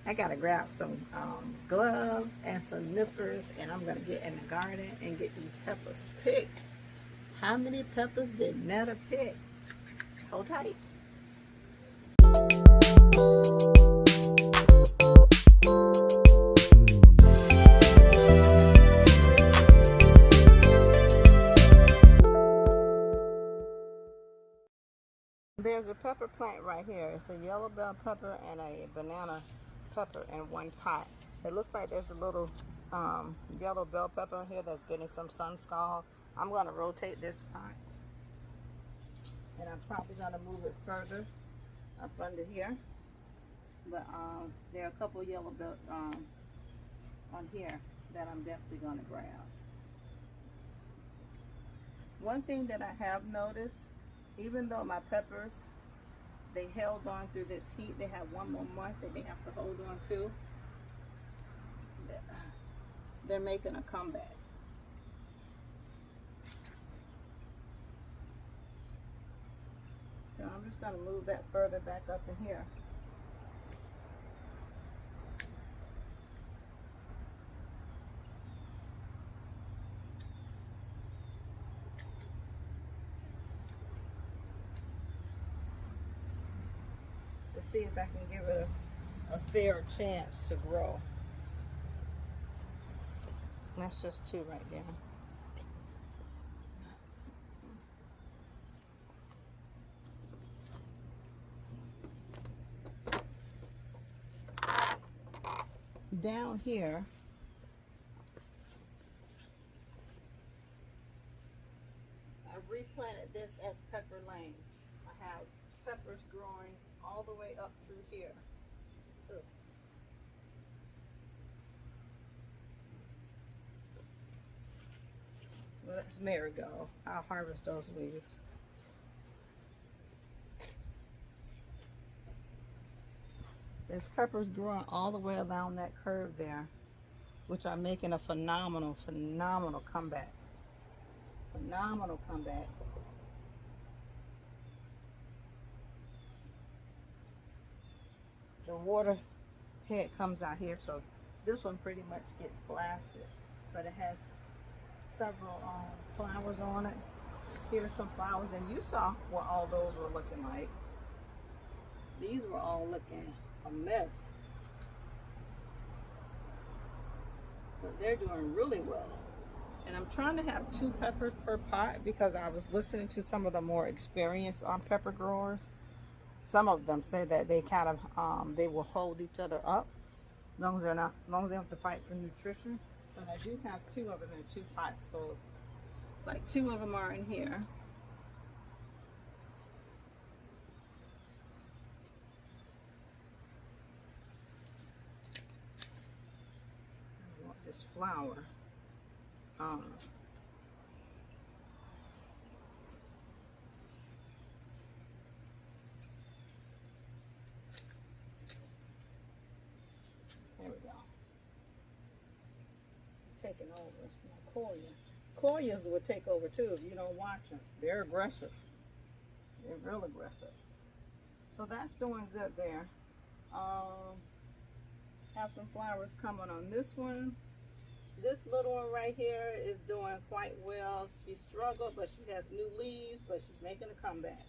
I gotta grab some gloves and some nippers, and I'm gonna get in the garden and get these peppers picked. How many peppers did Netta pick? Hold tight. There's a pepper plant right here. It's a yellow bell pepper and a banana pepper in one pot. It looks like there's a little yellow bell pepper here that's getting some sun scald. I'm going to rotate this pot, and I'm probably going to move it further up under here. But there are a couple yellow bell on here that I'm definitely going to grab. One thing that I have noticed, even though my peppers, they held on through this heat, they have one more month that they have to hold on to, they're making a comeback. So I'm just going to move that further back up in here. Let's see if I can give it a fair chance to grow. That's just two right there. Down here, I replanted this as pepper lane. I have peppers growing all the way up through here. Ugh. Well, that's marigold. I'll harvest those leaves. There's peppers growing all the way along that curve there, which are making a phenomenal comeback. Phenomenal comeback. The water head comes out here, so this one pretty much gets blasted, but it has several flowers on it. Here's some flowers, and you saw what all those were looking like. These were all looking a mess, but they're doing really well. And I'm trying to have 2 peppers per pot because I was listening to some of the more experienced pepper growers. Some of them say that they kind of they will hold each other up as long as they're not, as long as they don't have to fight for nutrition. But I do have 2 of them in 2 pots, so it's like 2 of them are in here. I want this flower. There we go. Taking over. It's not Koya. Koyas will take over too if you don't watch them. They're aggressive. They're real aggressive. So that's doing good there. Um, have some flowers coming on this one. This little one right here is doing quite well. She struggled, but she has new leaves, but she's making a comeback.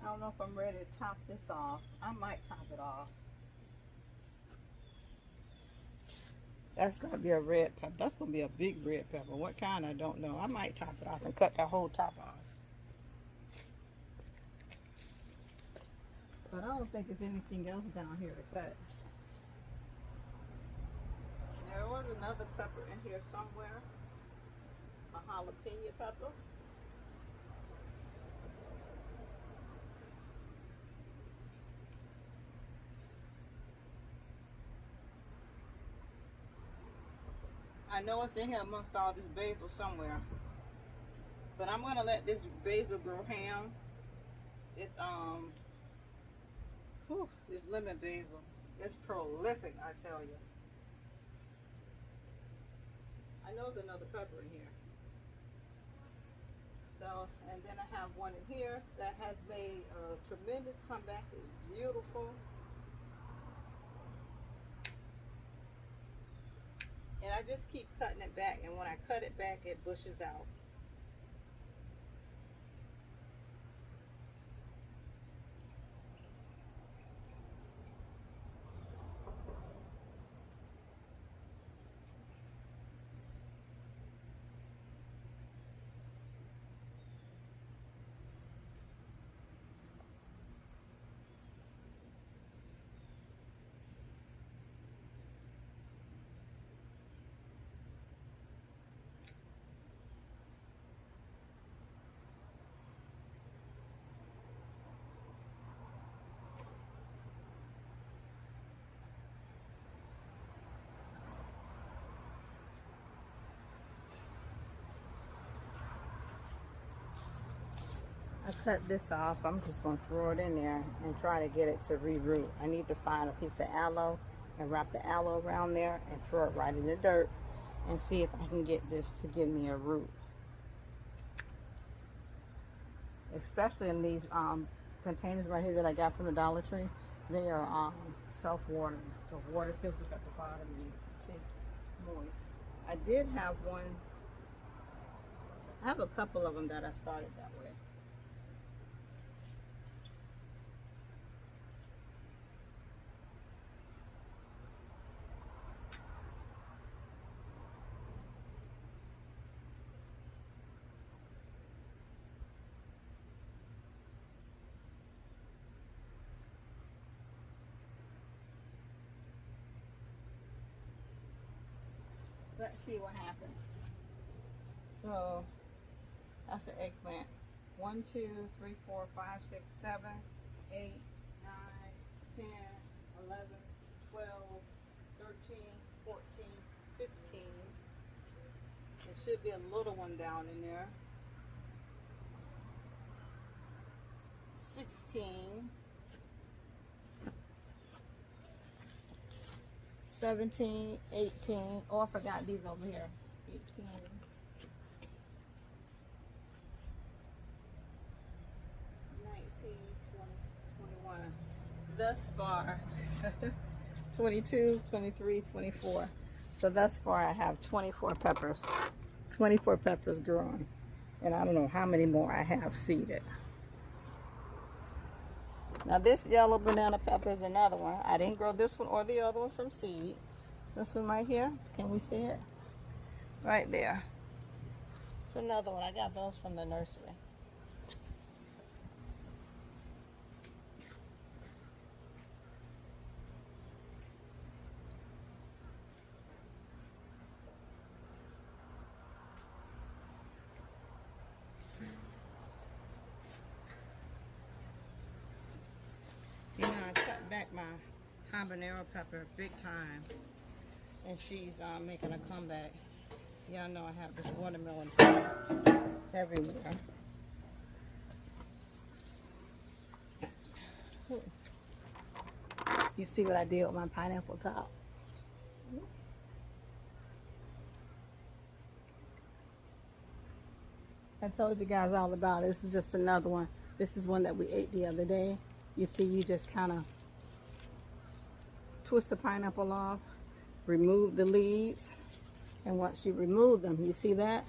I don't know if I'm ready to top this off. I might top it off. That's gonna be a red pepper. That's gonna be a big red pepper. What kind, I don't know. I might top it off and cut that whole top off. But I don't think there's anything else down here to cut. There was another pepper in here somewhere. A jalapeno pepper. I know it's in here amongst all this basil somewhere. But I'm gonna let this basil grow ham. It's it's lemon basil. It's prolific, I tell you. I know there's another pepper in here. So, and then I have one in here that has made a tremendous comeback. It's beautiful. And I just keep cutting it back, and when I cut it back, it bushes out. I cut this off. I'm just going to throw it in there and try to get it to reroot. I need to find a piece of aloe and wrap the aloe around there and throw it right in the dirt and see if I can get this to give me a root. Especially in these containers right here that I got from the Dollar Tree. They are self-watering. So water filters at the bottom and you can see moist. I did have one. I have a couple of them that I started that way. Let's see what happens. So that's an eggplant. 1, 2, 3, 4, 5, 6, 7, 8, 9, 10, 11, 12, 13, 14, 15. There should be a little one down in there. 16. 17, 18. Oh, I forgot these over here. 18. 19, 20, 21. Thus far, 22, 23, 24. So thus far I have 24 peppers. 24 peppers growing. And I don't know how many more I have seeded. Now this yellow banana pepper is another one. I didn't grow this one or the other one from seed. This one right here, can we see it? Right there. It's another one. I got those from the nursery. You know, I cut back my habanero pepper big time, and she's making a comeback. Y'all know I have this watermelon everywhere. You see what I did with my pineapple top? I told you guys all about it. This is just another one. This is one that we ate the other day. You see, you just kind of twist the pineapple off, remove the leaves, and once you remove them, you see that?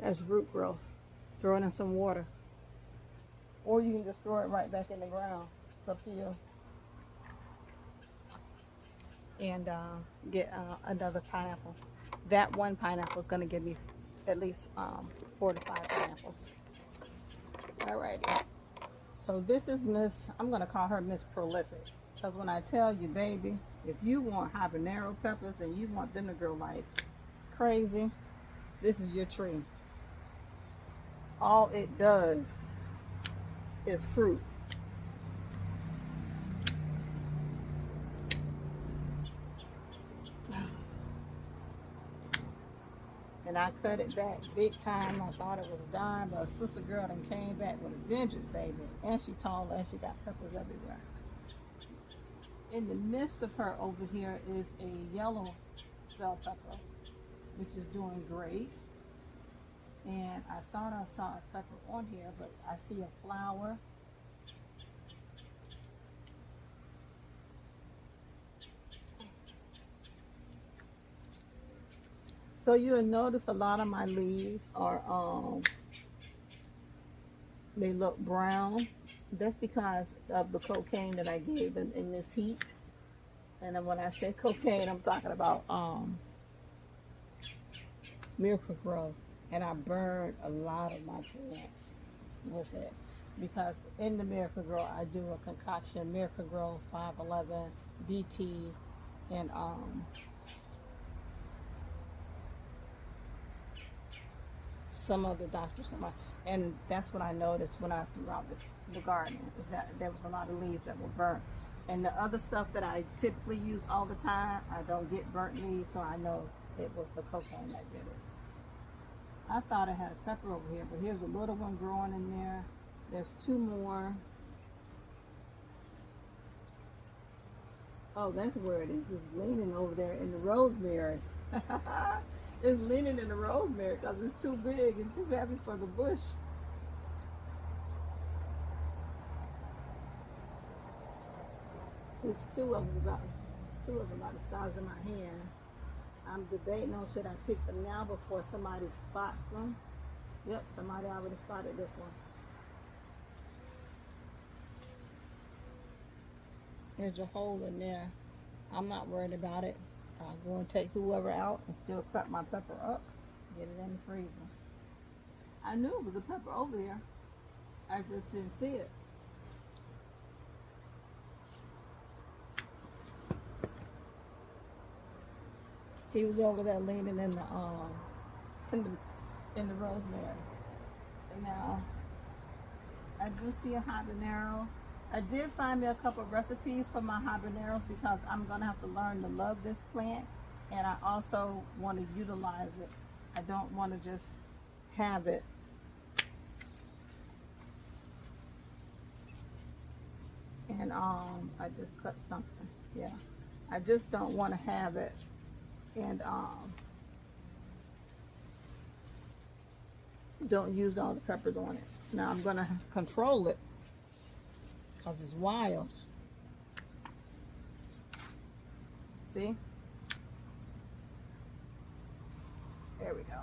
That's root growth. Throw it in some water. Or you can just throw it right back in the ground. It's up to you. And get another pineapple. That one pineapple is going to give me at least 4 to 5 pineapples. Alrighty. So this is Miss, I'm going to call her Miss Prolific. Because when I tell you, baby, if you want habanero peppers and you want them to grow like crazy, this is your tree. All it does is fruit. And I cut it back big time. I thought it was dying, but a sister girl done came back with a vengeance, baby. And she tall and she got peppers everywhere. In the midst of her over here is a yellow bell pepper. which is doing great. And I thought I saw a pepper on here, but I see a flower. So you'll notice a lot of my leaves are they look brown. That's because of the cocaine that I gave in this heat. And then when I say cocaine, I'm talking about Miracle-Gro. And I burned a lot of my plants with it. Because in the Miracle-Gro, I do a concoction, Miracle-Gro 511, BT, and some other doctors. And that's what I noticed when I threw out the garden, is that there was a lot of leaves that were burnt. And the other stuff that I typically use all the time, I don't get burnt leaves, so I know it was the cocaine that did it. I thought I had a pepper over here, but here's a little one growing in there. There's two more. Oh, that's where it is. It's leaning over there in the rosemary. It's leaning in the rosemary because it's too big and too heavy for the bush. It's two of them about the size of my hand. I'm debating on should I pick them now before somebody spots them. Yep, somebody already spotted this one. There's a hole in there. I'm not worried about it. I'll go and take whoever out and still cut my pepper up, get it in the freezer. I knew it was a pepper over here. I just didn't see it. He was over there leaning in the rosemary. And now I do see a habanero. I did find me a couple of recipes for my habaneros because I'm gonna have to learn to love this plant, and I also want to utilize it. I don't want to just have it. And I just cut something. Yeah, I just don't want to have it. And don't use all the peppers on it. Now I'm gonna control it because it's wild. See? There we go.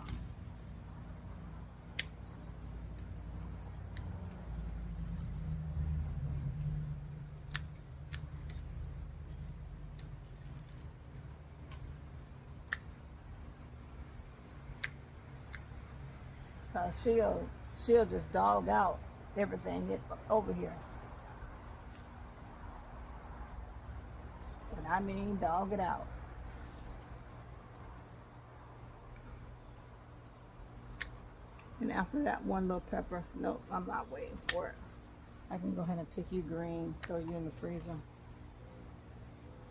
Because she'll just dog out everything over here. And I mean dog it out. And after that one little pepper, nope, I'm not waiting for it. I can go ahead and pick you green, throw you in the freezer.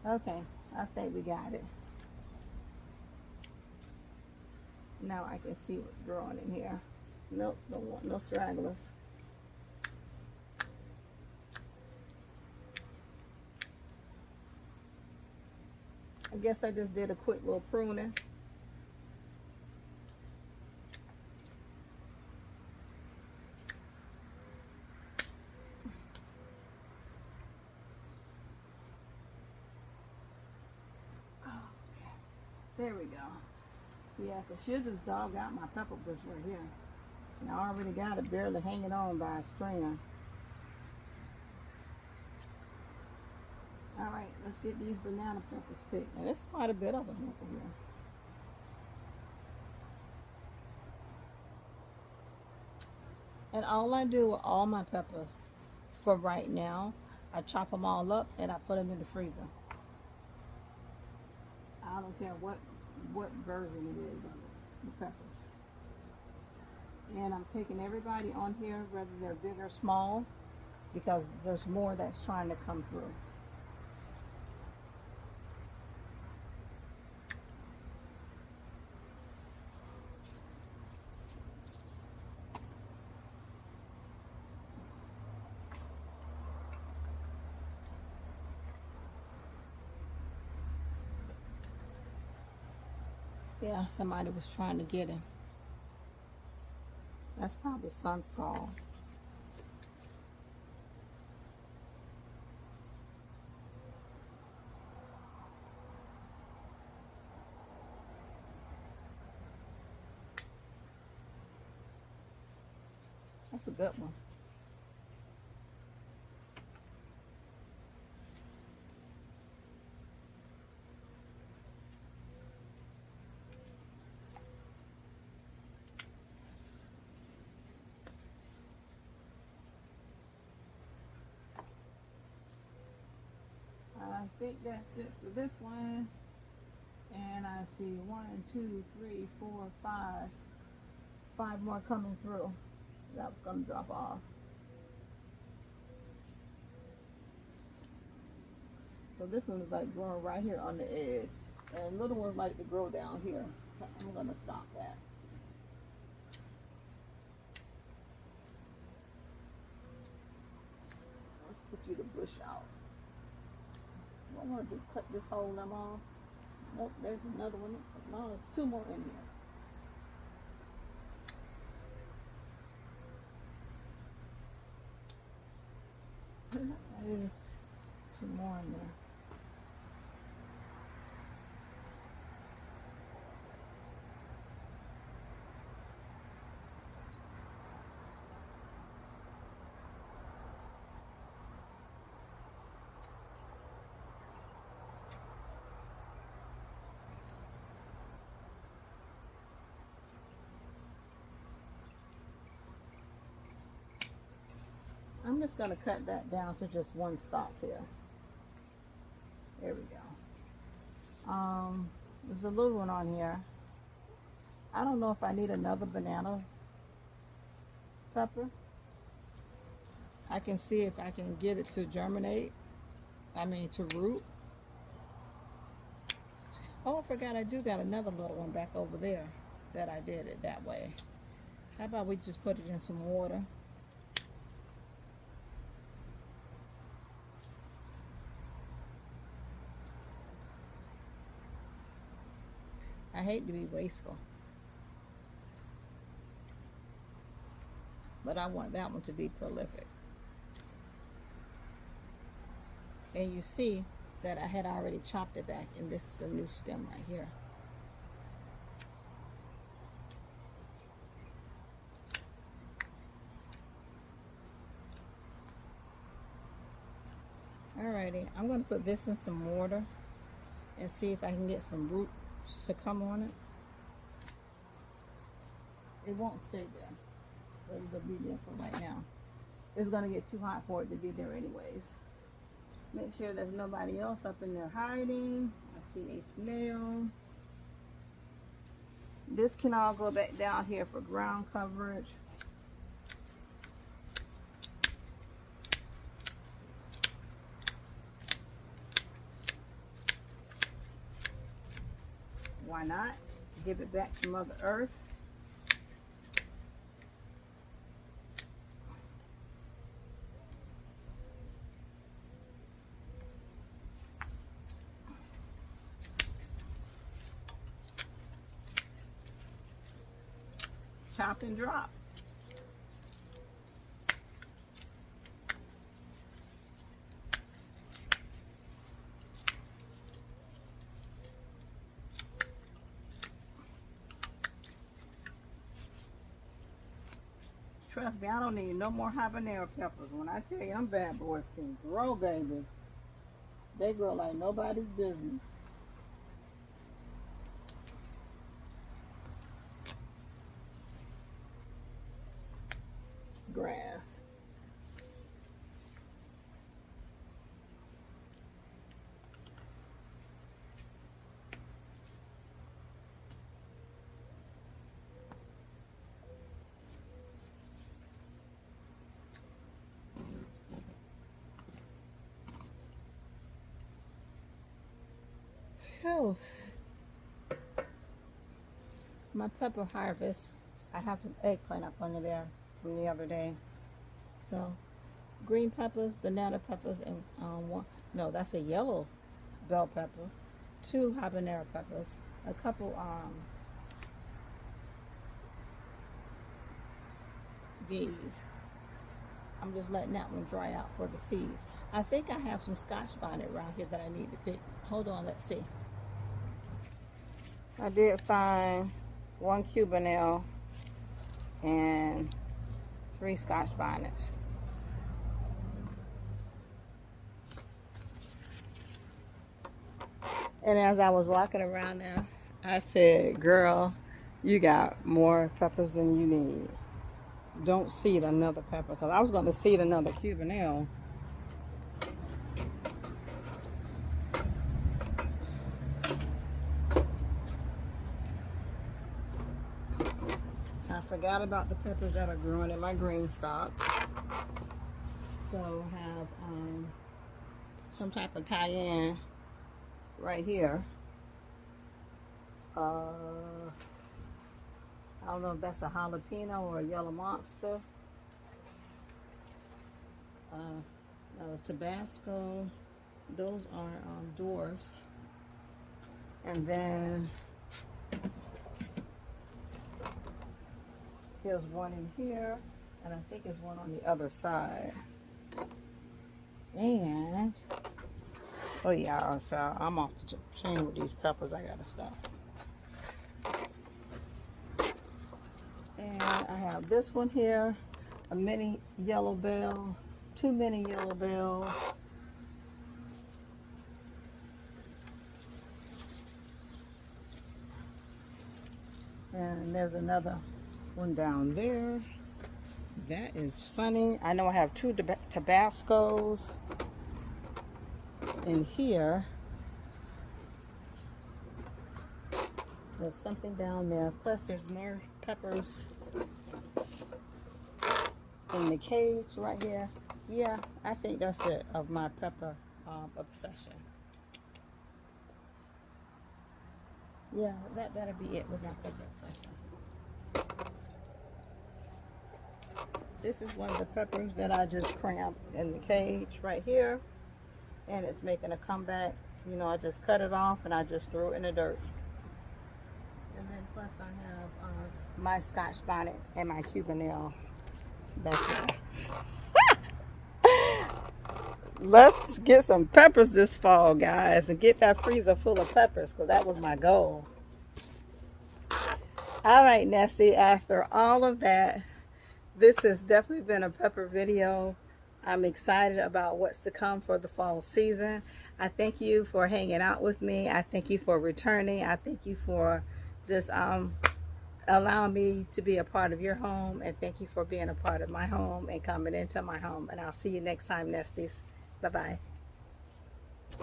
Okay, I think we got it. Now I can see what's growing in here. Nope, don't want no stragglers. I guess I just did a quick little pruning. There we go. Yeah, because she'll just dog out my pepper bush right here. And I already got it barely hanging on by a string. All right, let's get these banana peppers picked. And there's quite a bit of them over here. And all I do with all my peppers for right now, I chop them all up and I put them in the freezer. I don't care what version it is of the peppers. And I'm taking everybody on here, whether they're big or small, because there's more that's trying to come through. Yeah, somebody was trying to get him. That's probably sun scald. That's a good one. I think that's it for this one. And I see 1, 2, 3, 4, 5. 5 more coming through. That was gonna drop off. So this one is like growing right here on the edge. And little ones like to grow down here. I'm gonna stop that. Let's put you the bush out. I'm gonna just cut this whole limb off. Nope, there's another one. No, there's 2 more in here. There's 2 more in there. I'm just going to cut that down to just 1 stalk here. There we go. There's a little one on here. I don't know if I need another banana pepper. I can see if I can get it to germinate. I mean to root. Oh, I forgot I do got another little one back over there that I did it that way. How about we just put it in some water? I hate to be wasteful, but I want that one to be prolific. And you see that I had already chopped it back, and this is a new stem right here. Alrighty, I'm going to put this in some water and see if I can get some roots to come on it. It won't stay there, but it'll be there for right now. It's going to get too hot for it to be there anyways. Make sure there's nobody else up in there hiding. I see a snail. This can all go back down here for ground coverage. Why not? Give it back to Mother Earth. Chop and drop. Trust me, I don't need no more habanero peppers. When I tell you them bad boys can grow, baby, they grow like nobody's business. Grass. Oh, my pepper harvest. I have an eggplant up under there from the other day. So, green peppers, banana peppers, and one. No, that's a yellow bell pepper. 2 habanero peppers, a couple these. I'm just letting that one dry out for the seeds. I think I have some Scotch bonnet around here that I need to pick. Hold on, let's see. I did find 1 Cubanelle and 3 Scotch bonnets. And as I was walking around there, I said, girl, you got more peppers than you need. Don't seed another pepper, because I was going to seed another Cubanelle. I forgot about the peppers that are growing in my green stock. So I have some type of cayenne right here. I don't know if that's a jalapeno or a yellow monster. Tabasco. Those are dwarfs. And then here's one in here, and I think there's one on the other side. And oh yeah, I'm off the chain with these peppers. I gotta stop. And I have this one here, a mini yellow bell, 2 mini yellow bells. And there's another one down there. That is funny. I know I have 2 Tabascos in here. There's something down there. Plus there's more peppers in the cage right here. Yeah, I think that's it of my pepper obsession. Yeah, that'll be it with my pepper obsession. This is one of the peppers that I just cramped in the cage right here, and it's making a comeback. You know, I just cut it off and I just threw it in the dirt. And then plus I have my Scotch bonnet and my Cubanelle back there. Let's get some peppers this fall, guys, and get that freezer full of peppers, because that was my goal. All right, Nessie, after all of that, this has definitely been a pepper video. I'm excited about what's to come for the fall season. I thank you for hanging out with me. I thank you for returning. I thank you for just allowing me to be a part of your home. And thank you for being a part of my home and coming into my home. And I'll see you next time, Nesties. Bye-bye.